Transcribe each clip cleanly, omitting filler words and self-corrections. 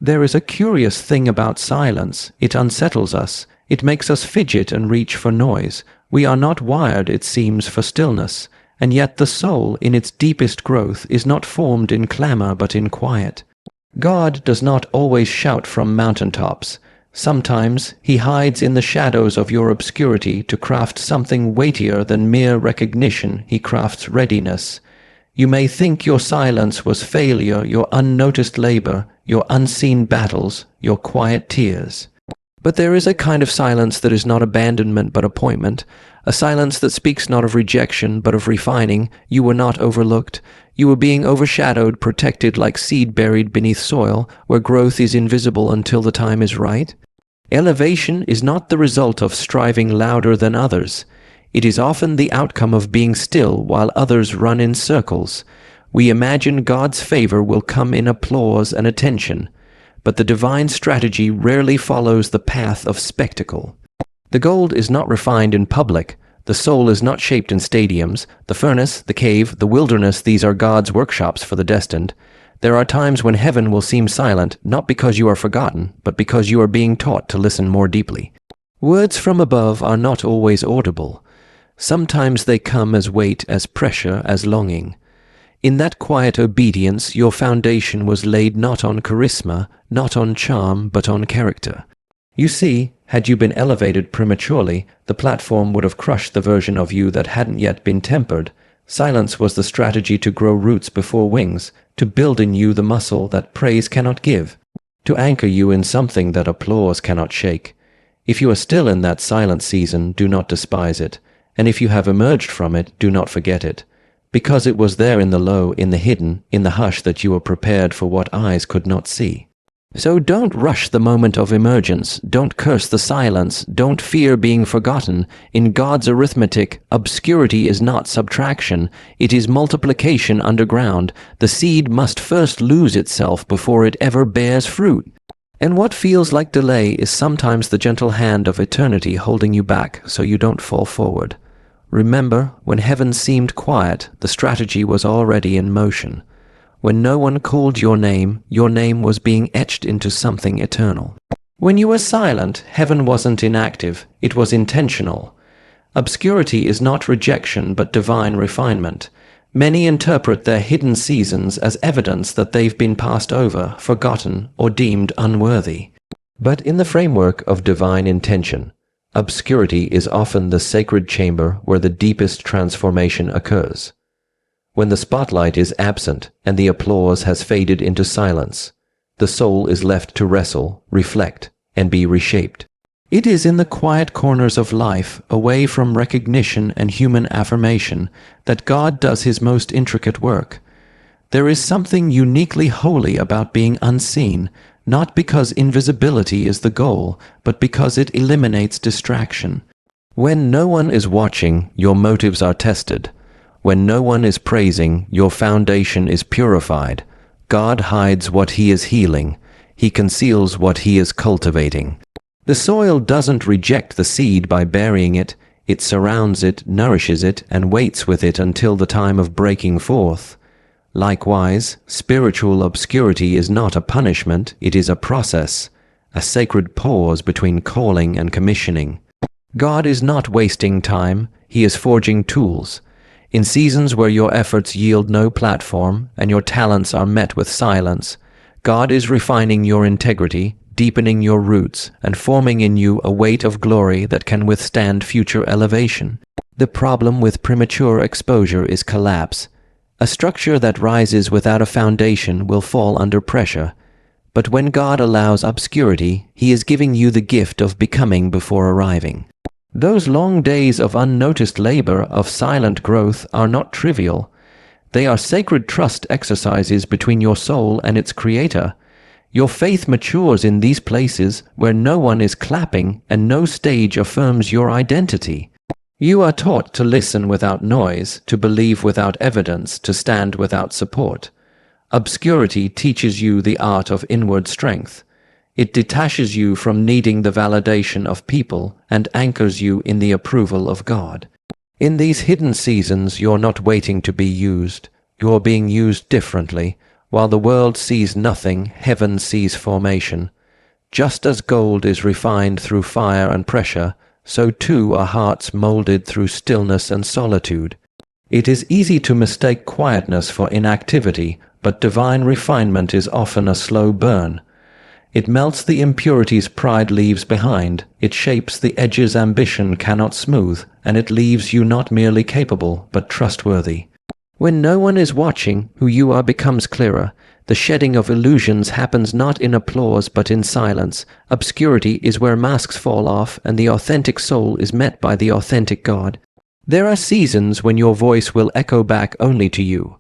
There is a curious thing about silence. It unsettles us. It makes us fidget and reach for noise. We are not wired, it seems, for stillness, and yet the soul, in its deepest growth, is not formed in clamor but in quiet. God does not always shout from mountaintops. Sometimes he hides in the shadows of your obscurity to craft something weightier than mere recognition. He crafts readiness. You may think your silence was failure, your unnoticed labor, your unseen battles, your quiet tears. But there is a kind of silence that is not abandonment but appointment, a silence that speaks not of rejection but of refining. You were not overlooked. You were being overshadowed, protected like seed buried beneath soil, where growth is invisible until the time is right. Elevation is not the result of striving louder than others. It is often the outcome of being still while others run in circles. We imagine God's favor will come in applause and attention, but the divine strategy rarely follows the path of spectacle. The gold is not refined in public. The soul is not shaped in stadiums. The furnace, the cave, the wilderness, these are God's workshops for the destined. There are times when heaven will seem silent, not because you are forgotten, but because you are being taught to listen more deeply. Words from above are not always audible. Sometimes they come as weight, as pressure, as longing. In that quiet obedience, your foundation was laid not on charisma, not on charm, but on character. You see, had you been elevated prematurely, the platform would have crushed the version of you that hadn't yet been tempered. Silence was the strategy to grow roots before wings, to build in you the muscle that praise cannot give, to anchor you in something that applause cannot shake. If you are still in that silent season, do not despise it, and if you have emerged from it, do not forget it, because it was there in the low, in the hidden, in the hush that you were prepared for what eyes could not see. So don't rush the moment of emergence, don't curse the silence, don't fear being forgotten. In God's arithmetic, obscurity is not subtraction, it is multiplication underground. The seed must first lose itself before it ever bears fruit. And what feels like delay is sometimes the gentle hand of eternity holding you back so you don't fall forward. Remember, when heaven seemed quiet, the strategy was already in motion. When no one called your name was being etched into something eternal. When you were silent, heaven wasn't inactive, it was intentional. Obscurity is not rejection but divine refinement. Many interpret their hidden seasons as evidence that they've been passed over, forgotten, or deemed unworthy. But in the framework of divine intention, obscurity is often the sacred chamber where the deepest transformation occurs. When the spotlight is absent and the applause has faded into silence, the soul is left to wrestle, reflect, and be reshaped. It is in the quiet corners of life, away from recognition and human affirmation, that God does his most intricate work. There is something uniquely holy about being unseen, not because invisibility is the goal, but because it eliminates distraction. When no one is watching, your motives are tested. When no one is praising, your foundation is purified. God hides what he is healing. He conceals what he is cultivating. The soil doesn't reject the seed by burying it. It surrounds it, nourishes it, and waits with it until the time of breaking forth. Likewise, spiritual obscurity is not a punishment, it is a process, a sacred pause between calling and commissioning. God is not wasting time, he is forging tools. In seasons where your efforts yield no platform and your talents are met with silence, God is refining your integrity, deepening your roots, and forming in you a weight of glory that can withstand future elevation. The problem with premature exposure is collapse. A structure that rises without a foundation will fall under pressure. But when God allows obscurity, he is giving you the gift of becoming before arriving. Those long days of unnoticed labor, of silent growth, are not trivial. They are sacred trust exercises between your soul and its creator. Your faith matures in these places where no one is clapping and no stage affirms your identity. You are taught to listen without noise, to believe without evidence, to stand without support. Obscurity teaches you the art of inward strength. It detaches you from needing the validation of people and anchors you in the approval of God. In these hidden seasons, you're not waiting to be used. You're being used differently, While the world sees nothing, heaven sees formation. Just as gold is refined through fire and pressure, so too are hearts molded through stillness and solitude. It is easy to mistake quietness for inactivity, but divine refinement is often a slow burn. It melts the impurities pride leaves behind, it shapes the edges ambition cannot smooth, and it leaves you not merely capable, but trustworthy. When no one is watching, who you are becomes clearer. The shedding of illusions happens not in applause but in silence. Obscurity is where masks fall off, and the authentic soul is met by the authentic God. There are seasons when your voice will echo back only to you.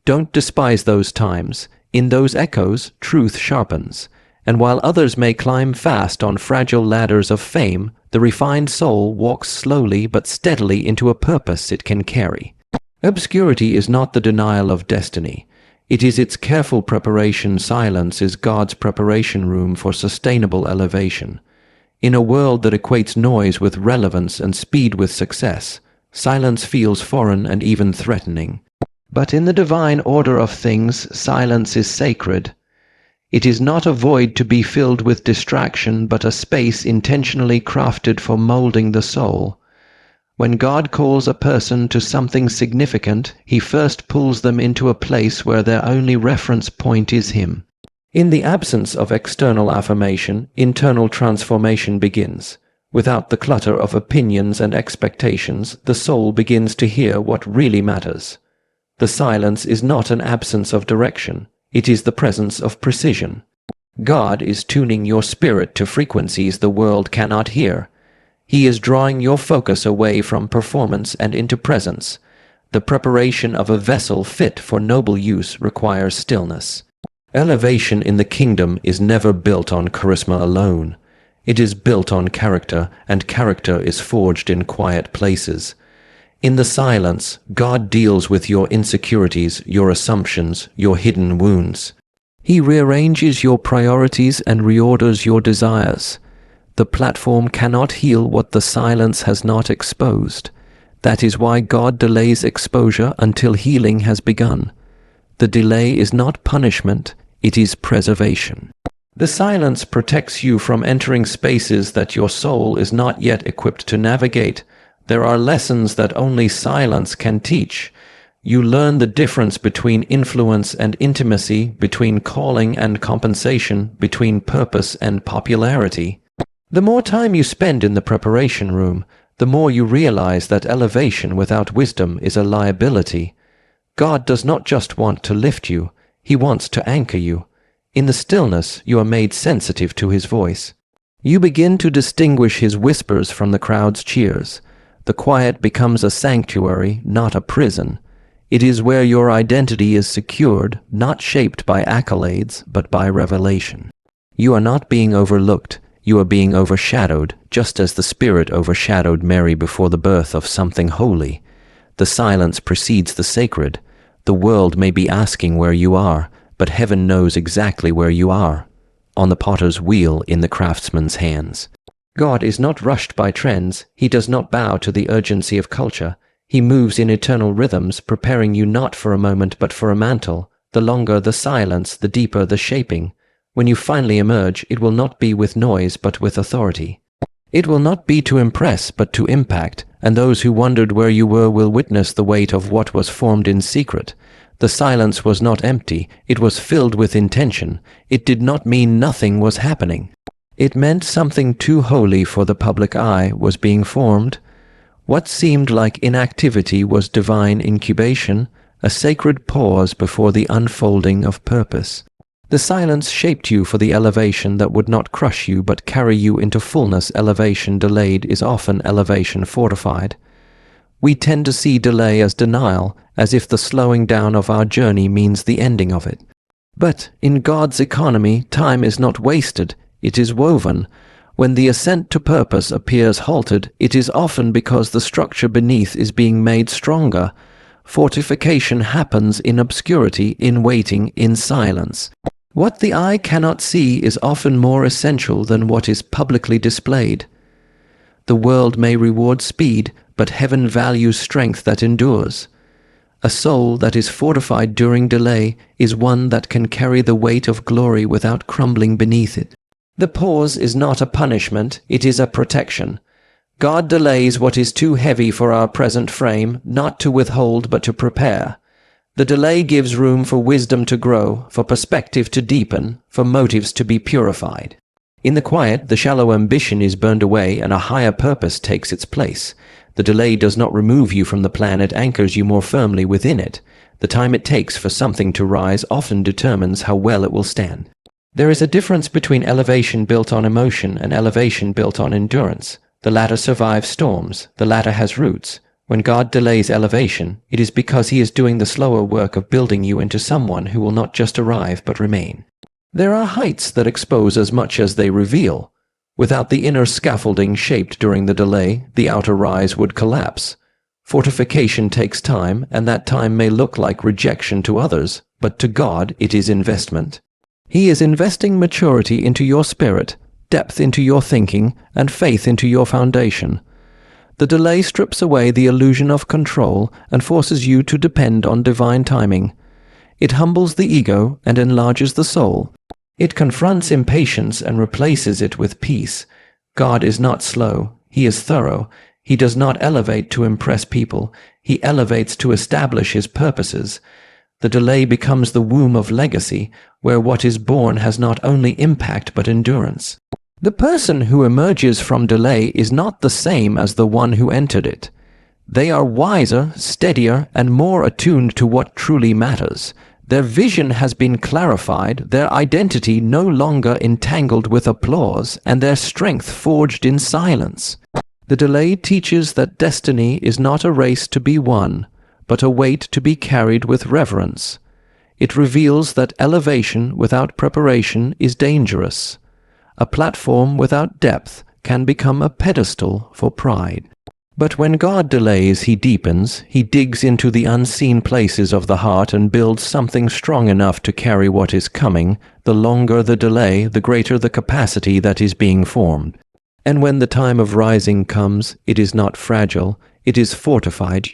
Don't despise those times. In those echoes, truth sharpens. And while others may climb fast on fragile ladders of fame, the refined soul walks slowly but steadily into a purpose it can carry. Obscurity is not the denial of destiny. It is its careful preparation. Silence is God's preparation room for sustainable elevation. In a world that equates noise with relevance and speed with success, silence feels foreign and even threatening. But in the divine order of things, silence is sacred. It is not a void to be filled with distraction, but a space intentionally crafted for molding the soul. When God calls a person to something significant, he first pulls them into a place where their only reference point is Him. In the absence of external affirmation, internal transformation begins. Without the clutter of opinions and expectations, the soul begins to hear what really matters. The silence is not an absence of direction, it is the presence of precision. God is tuning your spirit to frequencies the world cannot hear. He is drawing your focus away from performance and into presence. The preparation of a vessel fit for noble use requires stillness. Elevation in the kingdom is never built on charisma alone. It is built on character, and character is forged in quiet places. In the silence, God deals with your insecurities, your assumptions, your hidden wounds. He rearranges your priorities and reorders your desires. The platform cannot heal what the silence has not exposed. That is why God delays exposure until healing has begun. The delay is not punishment, it is preservation. The silence protects you from entering spaces that your soul is not yet equipped to navigate. There are lessons that only silence can teach. You learn the difference between influence and intimacy, between calling and compensation, between purpose and popularity. The more time you spend in the preparation room, the more you realize that elevation without wisdom is a liability. God does not just want to lift you, He wants to anchor you. In the stillness, you are made sensitive to His voice. You begin to distinguish His whispers from the crowd's cheers. The quiet becomes a sanctuary, not a prison. It is where your identity is secured, not shaped by accolades, but by revelation. You are not being overlooked. You are being overshadowed, just as the Spirit overshadowed Mary before the birth of something holy. The silence precedes the sacred. The world may be asking where you are, but heaven knows exactly where you are, on the potter's wheel in the craftsman's hands. God is not rushed by trends. He does not bow to the urgency of culture. He moves in eternal rhythms, preparing you not for a moment but for a mantle. The longer the silence, the deeper the shaping. When you finally emerge, it will not be with noise but with authority. It will not be to impress but to impact, and those who wondered where you were will witness the weight of what was formed in secret. The silence was not empty, it was filled with intention. It did not mean nothing was happening. It meant something too holy for the public eye was being formed. What seemed like inactivity was divine incubation, a sacred pause before the unfolding of purpose. The silence shaped you for the elevation that would not crush you but carry you into fullness. Elevation delayed is often elevation fortified. We tend to see delay as denial, as if the slowing down of our journey means the ending of it. But in God's economy, time is not wasted, it is woven. When the ascent to purpose appears halted, it is often because the structure beneath is being made stronger. Fortification happens in obscurity, in waiting, in silence. What the eye cannot see is often more essential than what is publicly displayed. The world may reward speed, but heaven values strength that endures. A soul that is fortified during delay is one that can carry the weight of glory without crumbling beneath it. The pause is not a punishment, it is a protection. God delays what is too heavy for our present frame, not to withhold but to prepare. The delay gives room for wisdom to grow, for perspective to deepen, for motives to be purified. In the quiet, the shallow ambition is burned away and a higher purpose takes its place. The delay does not remove you from the plan, it anchors you more firmly within it. The time it takes for something to rise often determines how well it will stand. There is a difference between elevation built on emotion and elevation built on endurance. The latter survives storms, the latter has roots. When God delays elevation, it is because He is doing the slower work of building you into someone who will not just arrive but remain. There are heights that expose as much as they reveal. Without the inner scaffolding shaped during the delay, the outer rise would collapse. Fortification takes time, and that time may look like rejection to others, but to God it is investment. He is investing maturity into your spirit, depth into your thinking, and faith into your foundation. The delay strips away the illusion of control and forces you to depend on divine timing. It humbles the ego and enlarges the soul. It confronts impatience and replaces it with peace. God is not slow, He is thorough. He does not elevate to impress people, He elevates to establish His purposes. The delay becomes the womb of legacy, where what is born has not only impact but endurance. The person who emerges from delay is not the same as the one who entered it. They are wiser, steadier, and more attuned to what truly matters. Their vision has been clarified, their identity no longer entangled with applause, and their strength forged in silence. The delay teaches that destiny is not a race to be won, but a weight to be carried with reverence. It reveals that elevation without preparation is dangerous. A platform without depth can become a pedestal for pride. But when God delays, He deepens, He digs into the unseen places of the heart and builds something strong enough to carry what is coming. The longer the delay, the greater the capacity that is being formed. And when the time of rising comes, it is not fragile, it is fortified.